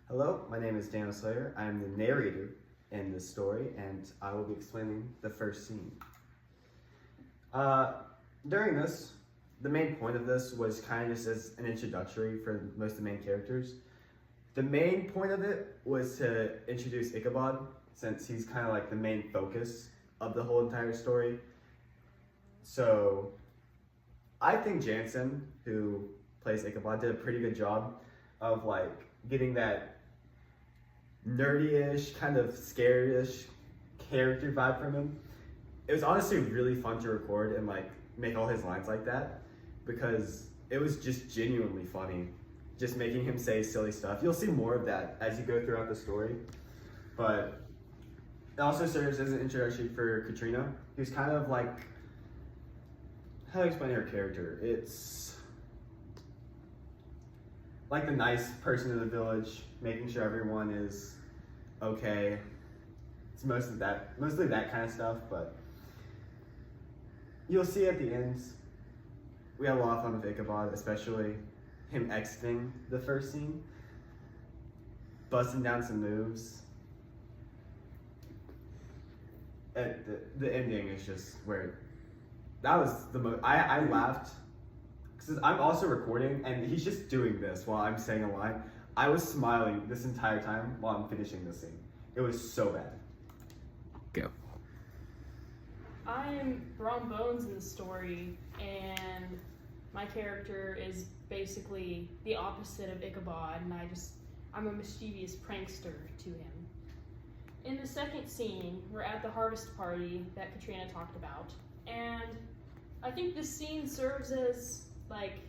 Hello, my name is Daniel Sawyer. I am the narrator in this story, and I will be explaining the first scene. During this, the main point of this was kind of just as an introductory for most of the main characters. The main point of it was to introduce Ichabod, since he's kind of like the main focus of the whole entire story. So, I think Jansen, who plays Ichabod, did a pretty good job of like getting that nerdy-ish, kind of scary-ish character vibe from him. It was honestly really fun to record and like make all his lines like that because it was just genuinely funny, just making him say silly stuff. You'll see more of that as you go throughout the story, but it also serves as an introduction for Katrina, who's kind of like, how do I explain her character? It's like the nice person in the village, making sure everyone is okay. It's mostly that kind of stuff, but you'll see at the end, we had a lot of fun with Ichabod, especially him exiting the first scene, busting down some moves. And the ending is just where, that was the most, I laughed, because I'm also recording, and he's just doing this while I'm saying a line. I was smiling this entire time while I'm finishing the scene. It was so bad. Go. I'm Brom Bones in the story, and my character is basically the opposite of Ichabod, and I'm a mischievous prankster to him. In the second scene, we're at the harvest party that Katrina talked about, and I think this scene serves as like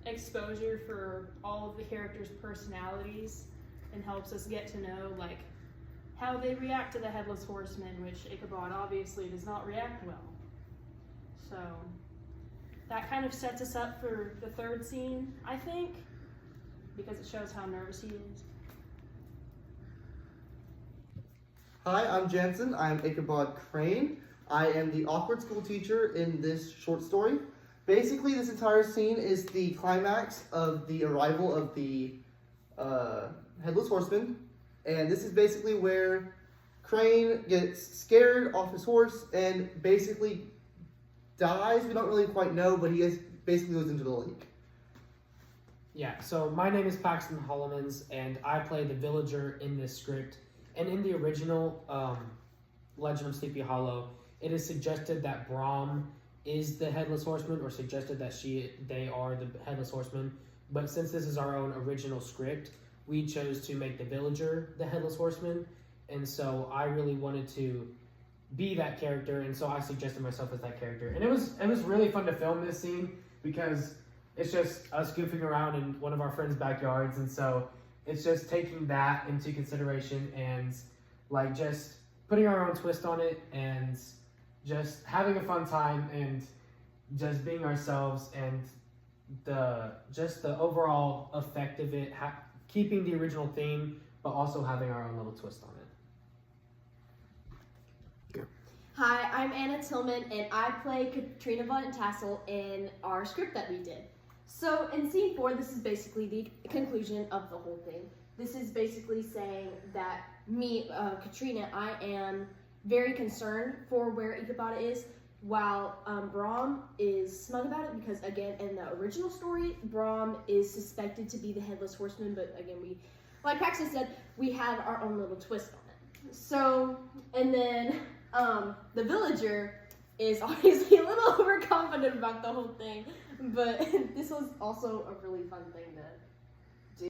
exposure for all of the characters' personalities and helps us get to know like how they react to the Headless Horseman, which Ichabod obviously does not react well. So that kind of sets us up for the third scene, I think, because it shows how nervous he is. Hi, I'm Jansen. I'm Ichabod Crane. I am the awkward school teacher in this short story. Basically, this entire scene is the climax of the arrival of the Headless Horseman. And this is basically where Crane gets scared off his horse and basically dies. We don't really quite know, but basically goes into the lake. Yeah, so my name is Paxton Hollemans, and I play the villager in this script. And in the original Legend of Sleepy Hollow, it is suggested that Brom is the Headless Horseman, or suggested that they are the Headless Horseman. But since this is our own original script, we chose to make the villager the Headless Horseman. And so I really wanted to be that character, and so I suggested myself as that character. And it was really fun to film this scene because it's just us goofing around in one of our friends' backyards, and so it's just taking that into consideration and like just putting our own twist on it and just having a fun time and just being ourselves, and the overall effect of it, keeping the original theme but also having our own little twist on it. Go. Hi, I'm Anna Tillman, and I play Katrina Von Tassel in our script that we did. So in scene 4, this is basically the conclusion of the whole thing. This is basically saying that me, Katrina, I am very concerned for where Ichabod is, while Brom is smug about it because, again, in the original story, Brom is suspected to be the Headless Horseman, but again, like Paxton said, we had our own little twist on it. So, and then the villager is obviously a little overconfident about the whole thing, but this was also a really fun thing to